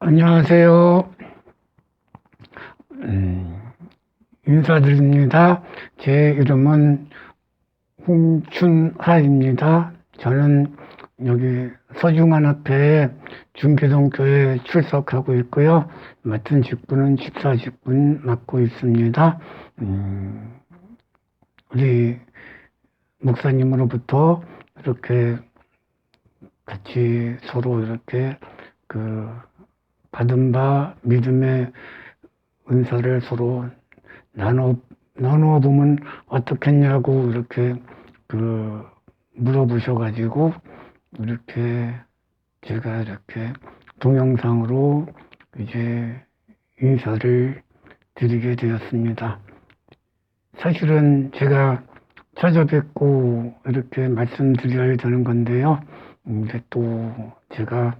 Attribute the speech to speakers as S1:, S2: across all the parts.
S1: 안녕하세요. 음, 인사드립니다. 제 이름은 홍춘하입니다. 저는 여기 서중환앞에 중계동교회에 출석하고 있고요. 맡은 직분은 집사 직분 맡고 있습니다. 우리 목사님으로부터 이렇게 같이 서로 이렇게 받은 바 믿음의 은사를 서로 나누어 보면 어떻겠냐고 이렇게 물어보셔가지고 이렇게 제가 이렇게 동영상으로 이제 인사를 드리게 되었습니다. 사실은 제가 찾아뵙고 이렇게 말씀드려야 되는 건데요. 이제 또 제가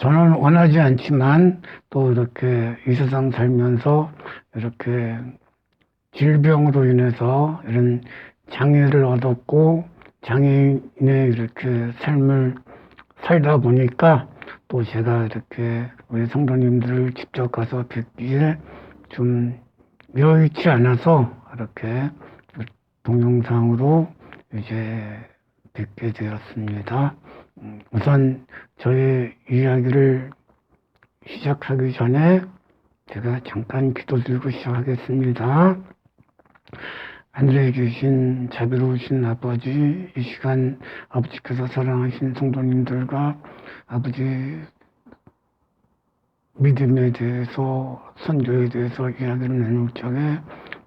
S1: 저는 원하지 않지만 또 이렇게 이 세상 살면서 이렇게 질병으로 인해서 이런 장애를 얻었고 장애인의 이렇게 삶을 살다 보니까 또 제가 이렇게 우리 성도님들을 직접 가서 뵙기에 좀 여의치 않아서 이렇게 동영상으로 이제 뵙게 되었습니다. 우선 저의 이야기를 시작하기 전에 제가 잠깐 기도드리고 시작하겠습니다. 하늘에 계신 자비로우신 아버지, 이 시간 아버지께서 사랑하신 성도님들과 아버지 믿음에 대해서 선교에 대해서 이야기를 나눌 적에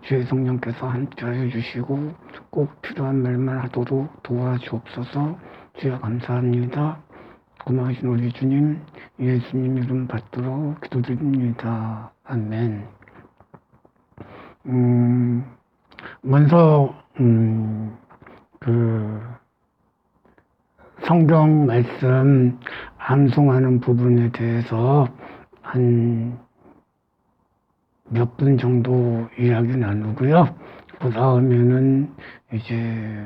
S1: 주의 성령께서 함께하여 주시고 꼭 필요한 말만 하도록 도와주옵소서. 주여 감사합니다. 고마우신 우리 주님, 예수님 이름 받들어 기도드립니다. 아멘. 먼저 성경 말씀 암송하는 부분에 대해서 한 몇 분 정도 이야기 나누고요. 그 다음에는 이제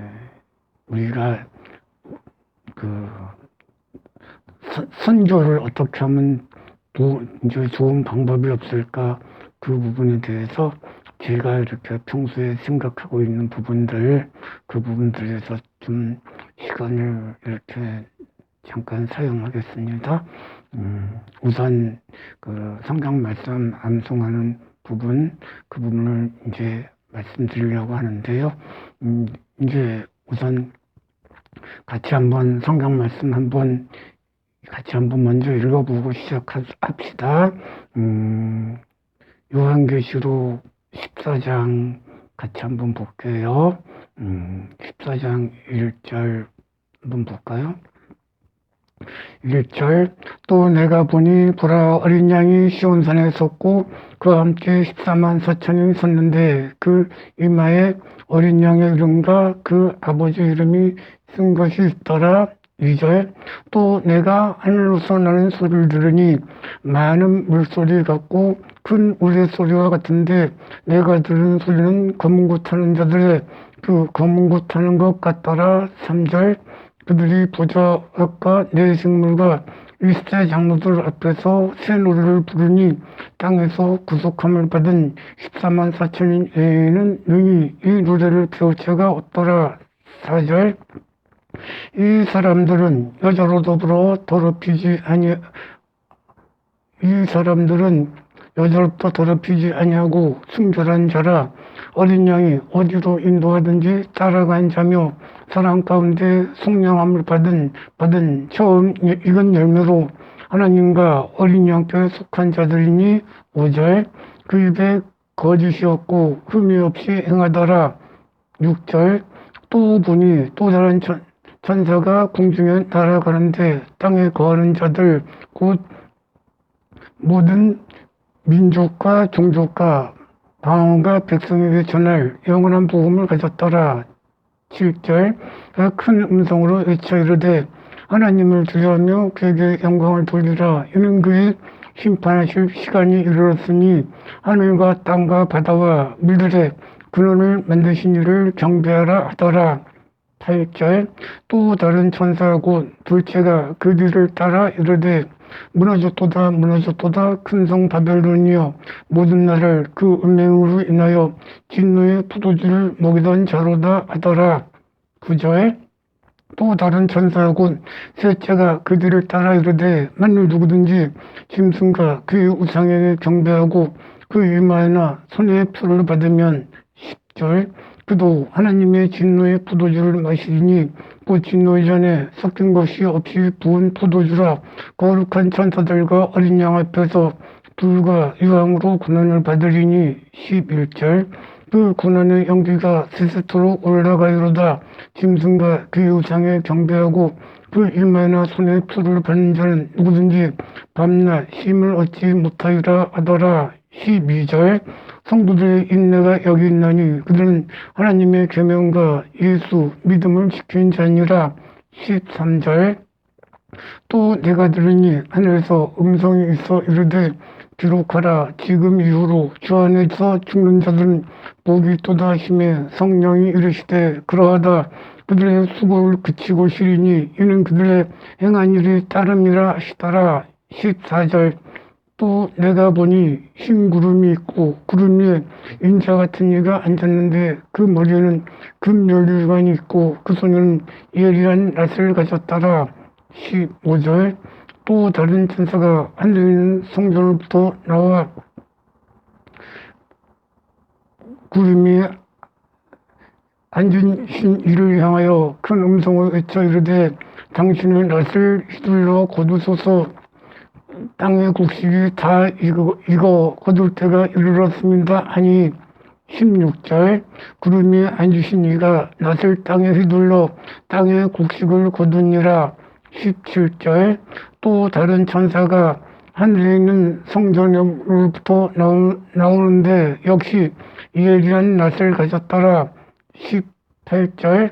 S1: 우리가 선교를 어떻게 하면 이제 좋은 방법이 없을까, 그 부분에 대해서 제가 이렇게 평소에 생각하고 있는 부분들, 그 부분들에서 좀 시간을 이렇게 잠깐 사용하겠습니다. 우선 성경 말씀 암송하는 부분, 그 부분을 이제 말씀드리려고 하는데요. 이제 우선 같이 한번 성경 말씀 같이 한번 먼저 읽어보고 시작합시다. 요한계시록 14장 같이 한번 볼게요. 14장 1절 한번 볼까요? 1절 또 내가 보니 보라 어린 양이 시온산에 섰고 그와 함께 14만 4천이 섰는데 그 이마에 어린 양의 이름과 그 아버지 이름이 쓴 것이 있더라. 2절 또 내가 하늘로서 나는 소리를 들으니 많은 물소리 같고 큰 우레소리와 같은데 내가 들은 소리는 검은 고 타는 자들의 그 검은 고 타는 것 같더라. 3절 그들이 보좌 앞과 네 생물과 일세 장로들 앞에서 새 노래를 부르니 땅에서 구속함을 받은 14만 4천인 외에는 능히 이 노래를 배울 자가 없더라. 4절 이 사람들은 여자로 더불어 더럽히지 아니하고 순결한 자라. 어린 양이 어디로 인도하든지 따라간 자며 사람 가운데 속량함을 받은 처음 익은 열매로 하나님과 어린 양께 속한 자들이니. 5절 그 입에 거짓이 없고 흠이 없이 행하더라. 6절 또 보니 또 다른 천사가 공중에 날아가는데 땅에 거하는 자들 곧 모든 민족과 종족과 방언과 백성에게 전할 영원한 복음을 가졌더라. 7절 큰 음성으로 외쳐 이르되 하나님을 두려워하며 그에게 영광을 돌리라. 이는 그의 심판하실 시간이 이르렀으니 하늘과 땅과 바다와 물들의 근원을 만드신 이를 경배하라 하더라. 8절 또 다른 천사 곧 둘째가 그 뒤를 따라 이르되 무너졌도다 무너졌도다 큰 성 바벨론이여 모든 나라를 그 음행으로 인하여 진노의 포도주를 먹이던 자로다 하더라. 9절 또 다른 천사하고 셋째가 그들을 따라 이르되 만일 누구든지 짐승과 그의 우상에게 경배하고 그 이마에나 손에 표를 받으면 10절 그도 하나님의 진노의 포도주를 마시리니 그 진노 전에 섞인 것이 없이 부은 포도주라. 거룩한 천사들과 어린 양 앞에서 불과 유황으로 고난을 받으리니 11절 그 고난의 연기가 세세토록 올라가이로다. 짐승과 그 우상에 경배하고 그 이마나 손에 표를 받는 자는 누구든지 밤낮 쉼을 얻지 못하리라 하더라. 12절 성도들의 인내가 여기 있나니 그들은 하나님의 계명과 예수 믿음을 지킨 자니라. 13절 또 내가 들으니 하늘에서 음성이 있어 이르되 기록하라. 지금 이후로 주 안에서 죽는 자들은 복이 있도다 하시매 성령이 이르시되 그러하다. 그들의 수고를 그치고 쉬리니 이는 그들의 행한 일이 따름이라 하시더라. 14절 또 내가 보니 흰 구름이 있고 구름 위에 인자 같은 이가 앉았는데 그 머리에는 금면류관이 있고 그 손에는 예리한 낫을 가졌더라. 15절 또 다른 천사가 하늘에 있는 성전으로부터 나와 구름 위에 앉은 신 이를 향하여 큰 음성을 외쳐 이르되 당신의 낫을 휘둘러 거두소서. 땅의 곡식이 다 익어 거둘 때가 이르렀습니다 하니 16절 구름 위에 앉으신 이가 낫을 땅에 휘둘러 땅의 곡식을 거두니라. 17절 또 다른 천사가 하늘에 있는 성전으로부터 나오는데 역시 예리한 낫을 가졌더라. 18절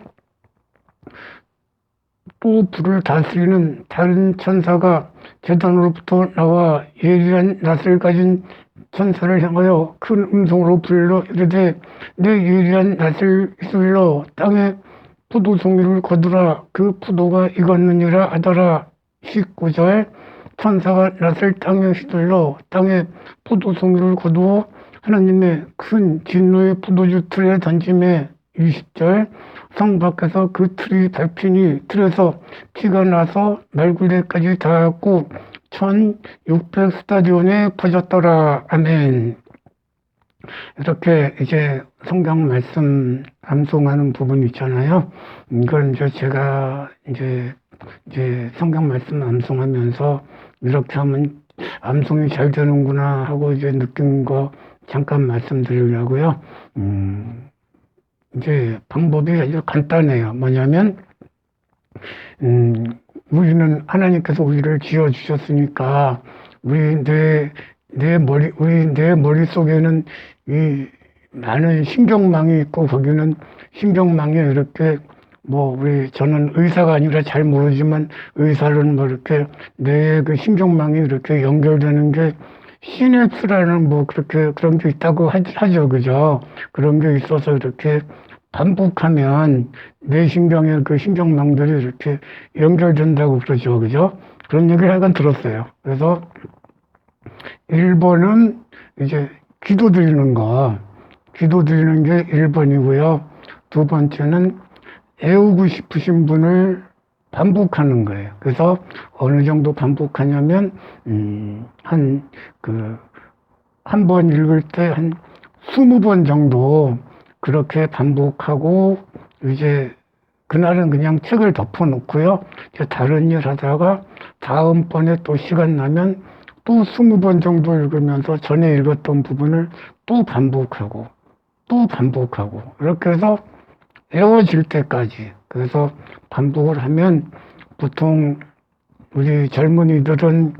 S1: 또 불을 다스리는 다른 천사가 제단으로부터 나와 예리한 낫을 가진 천사를 향하여 큰 음성으로 불러 이르되 내 예리한 낫을 휘둘러 땅에 포도송이를 거두라. 그 포도가 익었느니라 하더라. 19절 천사가 낫을 땅에 휘둘러 땅에 포도송이를 거두어 하나님의 큰 진노의 포도주 틀에 던짐에 20절 성 밖에서 그 틀이 밟히니 틀에서 피가 나서 말굴레까지 닿았고 1600 스타디온에 퍼졌더라. 아멘. 이렇게 이제 성경 말씀 암송하는 부분 있잖아요. 이걸 이제 제가 이제 성경 말씀 암송하면서 이렇게 하면 암송이 잘 되는구나 하고 이제 느낀 거 잠깐 말씀드리려고요. 이제 방법이 아주 간단해요. 뭐냐면, 우리는 하나님께서 우리를 지어주셨으니까, 우리 내 머릿속에는 이 많은 신경망이 있고, 거기는 신경망에 이렇게 저는 의사가 아니라 잘 모르지만, 의사는 이렇게 내 그 신경망이 이렇게 연결되는 게 시냅스라는 그런 게 있다고 하죠. 그죠? 그런 게 있어서 이렇게 반복하면 내 신경에 그 신경망들이 이렇게 연결된다고 그러죠. 그죠? 그런 얘기를 하여간 들었어요. 그래서 1번은 이제 기도 드리는 게 1번이고요. 두 번째는 애우고 싶으신 분을 반복하는 거예요. 그래서 어느 정도 반복하냐면, 한 번 읽을 때 한 20번 정도 그렇게 반복하고, 이제 그날은 그냥 책을 덮어놓고요. 이제 다른 일 하다가 다음번에 또 시간 나면 또 20번 정도 읽으면서 전에 읽었던 부분을 또 반복하고, 이렇게 해서 외워질 때까지. 그래서 반복을 하면 보통 우리 젊은이들은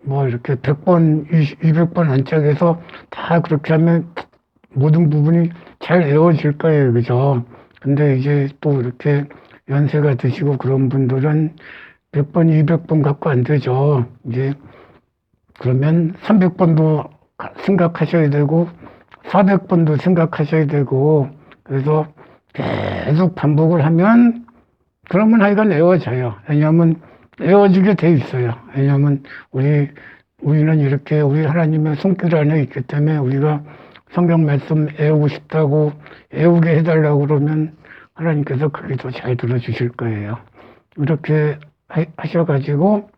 S1: 이렇게 100번, 200번 안짝에서 다 그렇게 하면 모든 부분이 잘 외워질 거예요. 그죠? 근데 이제 또 이렇게 연세가 드시고 그런 분들은 100번, 200번 갖고 안 되죠. 이제 그러면 300번도 생각하셔야 되고 400번도 생각하셔야 되고, 그래서 계속 반복을 하면 그러면 하여간 애워져요. 왜냐하면 애워지게 돼 있어요. 왜냐하면 우리는 이렇게 우리 하나님의 손길 안에 있기 때문에 우리가 성경 말씀 애우고 싶다고 애우게 해달라고 그러면 하나님께서 그게 더 잘 들어주실 거예요. 이렇게 하셔가지고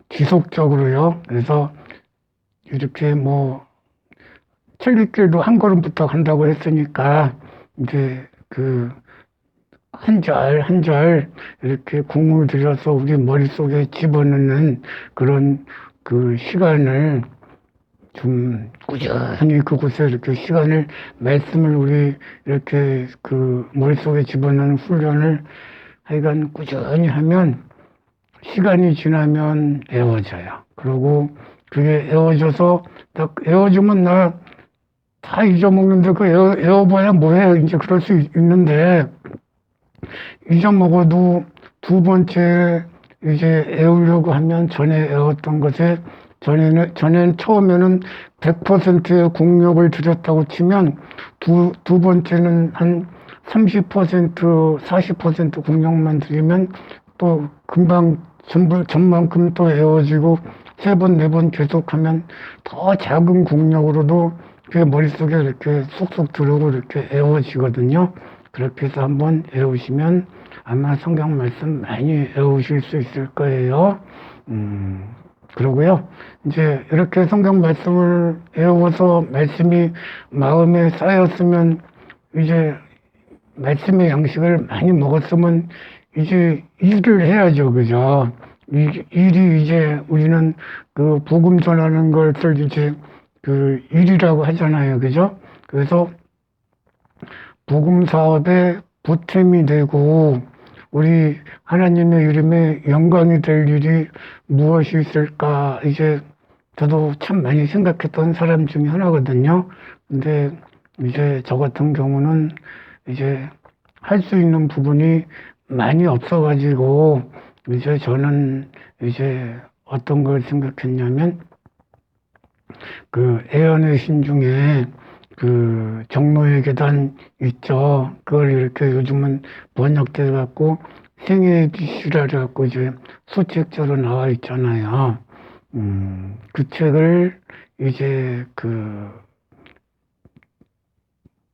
S1: 지속적으로요. 그래서 이렇게 뭐 천리길도 한 걸음부터 간다고 했으니까 이제 그 한 절 한 절 이렇게 공을 들여서 우리 머릿속에 집어넣는 그런 그 시간을 좀 꾸준히 그곳에 이렇게 시간을 말씀을 우리 이렇게 그 머릿속에 집어넣는 훈련을 하여간 꾸준히 하면 시간이 지나면 애워져요. 그리고 그게 애워져서 딱 애워지면 나 다 잊어먹는데 그 애워봐야 뭐해 이제 그럴 수 있는데 잊어먹어도 두 번째 이제 애우려고 하면 전에 애웠던 것에 전에는 처음에는 100%의 공력을 들였다고 치면 두 번째는 한 30%, 40% 공력만 들이면 또 금방 전만큼 또 애워지고 세 번, 네 번 계속하면 더 작은 공력으로도 그게 머릿속에 이렇게 쏙쏙 들어오고 이렇게 애워지거든요. 그렇게 해서 한번 외우시면 아마 성경 말씀 많이 외우실 수 있을 거예요. 그러고요. 이제 이렇게 성경 말씀을 외워서 말씀이 마음에 쌓였으면 이제 말씀의 양식을 많이 먹었으면 이제 일을 해야죠. 그죠? 일이 이제 우리는 그 복음 전하는 것을 이제 그 일이라고 하잖아요. 그죠? 그래서 복음 사업에 보탬이 되고 우리 하나님의 이름에 영광이 될 일이 무엇이 있을까 이제 저도 참 많이 생각했던 사람 중에 하나거든요. 근데 이제 저 같은 경우는 이제 할 수 있는 부분이 많이 없어가지고 이제 저는 이제 어떤 걸 생각했냐면 그 애언의 신 중에 그 정로의 계단 있죠. 그걸 이렇게 요즘은 번역돼 갖고 생애의 빛이라 갖고 이제 소책자로 나와 있잖아요. 그 책을 이제 그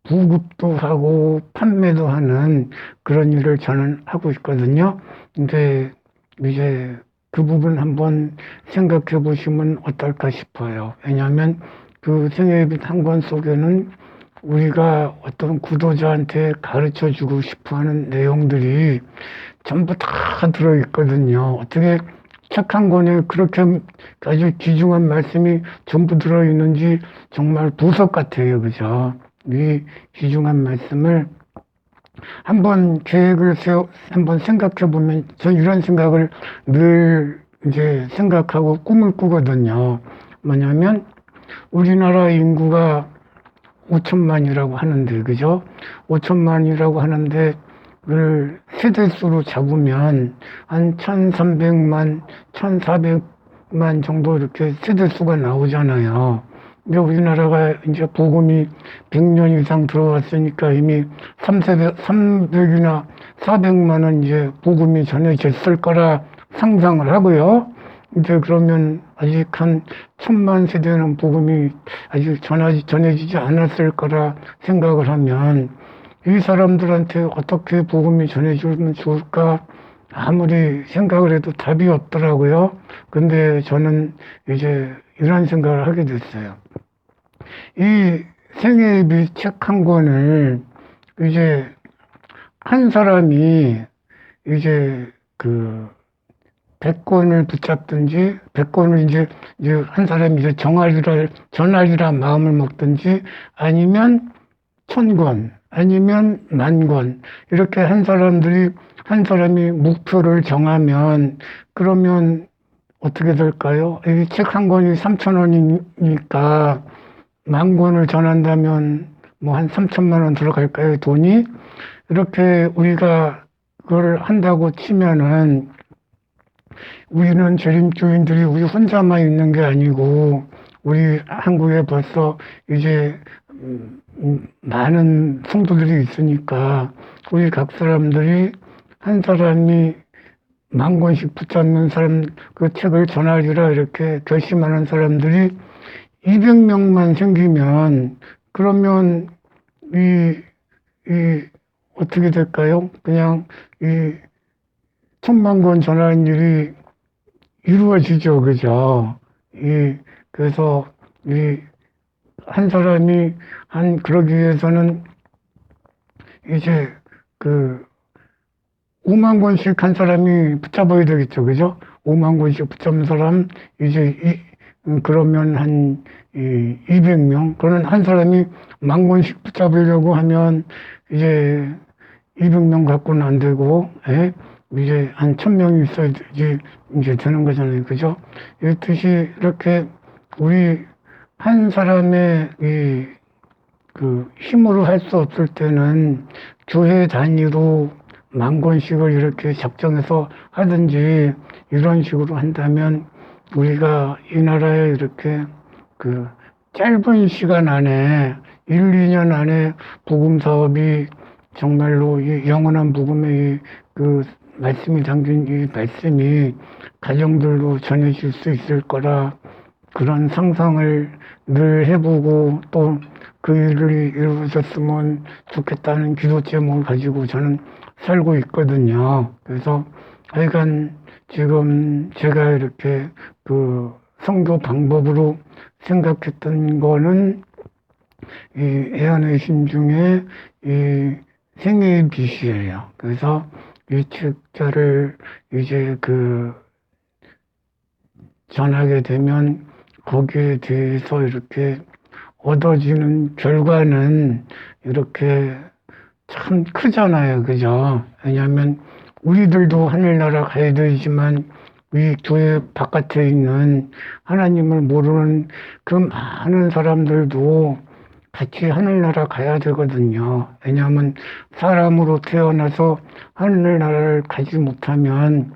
S1: 부급도 하고 판매도 하는 그런 일을 저는 하고 있거든요. 근데 이제 그 부분 한번 생각해 보시면 어떨까 싶어요. 왜냐하면 그 생애의 빛 한 권 속에는 우리가 어떤 구독자한테 가르쳐 주고 싶어 하는 내용들이 전부 다 들어있거든요. 어떻게 책 한 권에 그렇게 아주 귀중한 말씀이 전부 들어있는지 정말 보석 같아요. 그죠? 이 귀중한 말씀을 한번 계획을 한번 생각해 보면 전 이런 생각을 늘 이제 생각하고 꿈을 꾸거든요. 뭐냐면 우리나라 인구가 5천만이라고 하는데, 그죠? 5천만이라고 하는데, 그걸 세대수로 잡으면 한 1,300만, 1,400만 정도 이렇게 세대수가 나오잖아요. 근데 우리나라가 이제 복음이 100년 이상 들어왔으니까 이미 300이나 400만은 이제 복음이 전해졌을 거라 상상을 하고요. 이제 그러면 아직 한 1,000만 세대는 복음이 아직 전해지지 않았을 거라 생각을 하면 이 사람들한테 어떻게 복음이 전해주면 좋을까 아무리 생각을 해도 답이 없더라고요. 근데 저는 이제 이런 생각을 하게 됐어요. 이 생애의 빛 책 한 권을 이제 한 사람이 이제 그 100권을 붙잡든지 100권을 이제 한 사람이 이제 전하리라 마음을 먹든지 아니면 1,000권 아니면 10,000권 이렇게 한 사람이 목표를 정하면 그러면 어떻게 될까요? 이 책 한 권이 3,000원이니까 10,000권을 전한다면 뭐 한 3천만 원 들어갈까요? 돈이? 이렇게 우리가 그걸 한다고 치면은 우리는 재림교인들이 우리 혼자만 있는 게 아니고 우리 한국에 벌써 이제 많은 성도들이 있으니까 우리 각 사람들이 한 사람이 10,000권씩 붙잡는 사람, 그 책을 전하리라 이렇게 결심하는 사람들이 200명만 생기면, 그러면 이 어떻게 될까요? 그냥 이 1,000,000권 전하는 일이 이루어지죠, 그죠? 그래서 한 사람이 그러기 위해서는 이제 5만 권씩 한 사람이 붙잡아야 되겠죠, 그죠? 5만 권씩 붙잡는 사람, 이제 그러면 한 200명. 그러면 한 사람이 10,000권씩 붙잡으려고 하면 이제 200명 갖고는 안 되고, 예? 이제 한 1,000명이 있어야지 이제 되는 거잖아요, 그죠? 이렇듯이 이렇게 우리 한 사람의 힘으로 할 수 없을 때는 교회 단위로 10,000권씩을 이렇게 작정해서 하든지 이런 식으로 한다면 우리가 이 나라에 이렇게 짧은 시간 안에 1, 2년 안에 복음 사업이 정말로 이 영원한 복음의 말씀이 담긴 이 말씀이 가정들로 전해질 수 있을 거라 그런 상상을 늘 해보고 또 그 일이 이루어졌으면 좋겠다는 기도 제목을 가지고 저는 살고 있거든요. 그래서 하여간 지금 제가 이렇게 선교 방법으로 생각했던 거는 이 애안의 신 중에 이 생애의 빛이에요. 그래서 이 책자를 이제 전하게 되면 거기에 대해서 이렇게 얻어지는 결과는 이렇게 참 크잖아요. 그죠? 왜냐하면 우리들도 하늘나라 가야 되지만 이 교회 바깥에 있는 하나님을 모르는 그 많은 사람들도 같이 하늘나라 가야 되거든요. 왜냐하면 사람으로 태어나서 하늘나라를 가지 못하면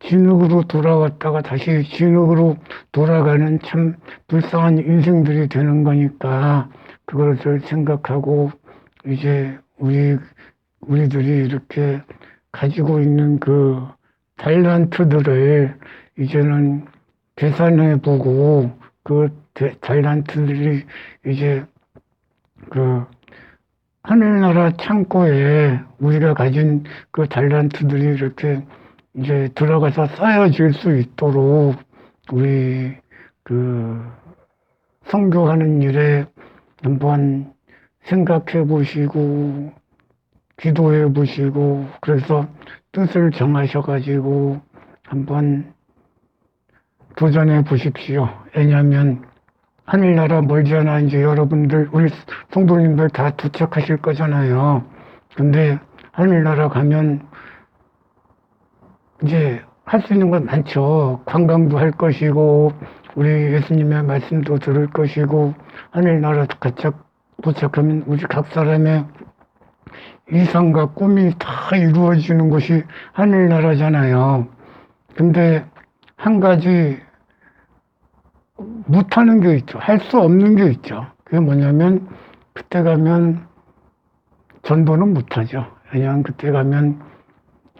S1: 진흙으로 돌아왔다가 다시 진흙으로 돌아가는 참 불쌍한 인생들이 되는 거니까 그것을 생각하고 이제 우리들이 이렇게 가지고 있는 달란트들을 이제는 계산해 보고 달란트들이 이제 하늘나라 창고에 우리가 가진 달란트들이 이렇게 이제 들어가서 쌓여질 수 있도록 우리 선교하는 일에 한번 생각해 보시고 기도해 보시고 그래서 뜻을 정하셔가지고 한번 도전해 보십시오. 왜냐하면 하늘나라 멀지 않아 이제 여러분들 우리 성도님들 다 도착하실 거잖아요. 근데 하늘나라 가면 이제 할 수 있는 건 많죠. 관광도 할 것이고 우리 예수님의 말씀도 들을 것이고 하늘나라 도착하면 우리 각 사람의 이상과 꿈이 다 이루어지는 곳이 하늘나라잖아요. 근데 한 가지 못하는 게 있죠. 할 수 없는 게 있죠. 그게 뭐냐면 그때 가면 전도는 못하죠. 왜냐하면 그때 가면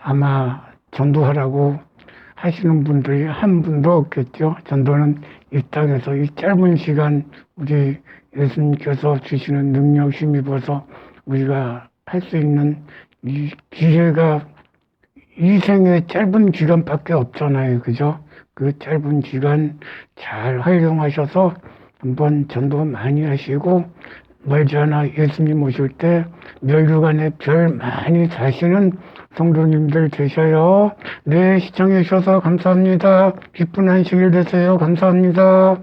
S1: 아마 전도하라고 하시는 분들이 한 분도 없겠죠. 전도는 이 땅에서 이 짧은 시간 우리 예수님께서 주시는 능력 힘입어서 우리가 할 수 있는 이 기회가 이 생의 짧은 기간밖에 없잖아요. 그죠? 그 짧은 기간 잘 활용하셔서 한번 전도 많이 하시고 멀지 않아 예수님 오실 때 멸류관에 별 많이 다시는 성도님들 되셔요. 네, 시청해 주셔서 감사합니다. 기쁜 안식일 되세요. 감사합니다.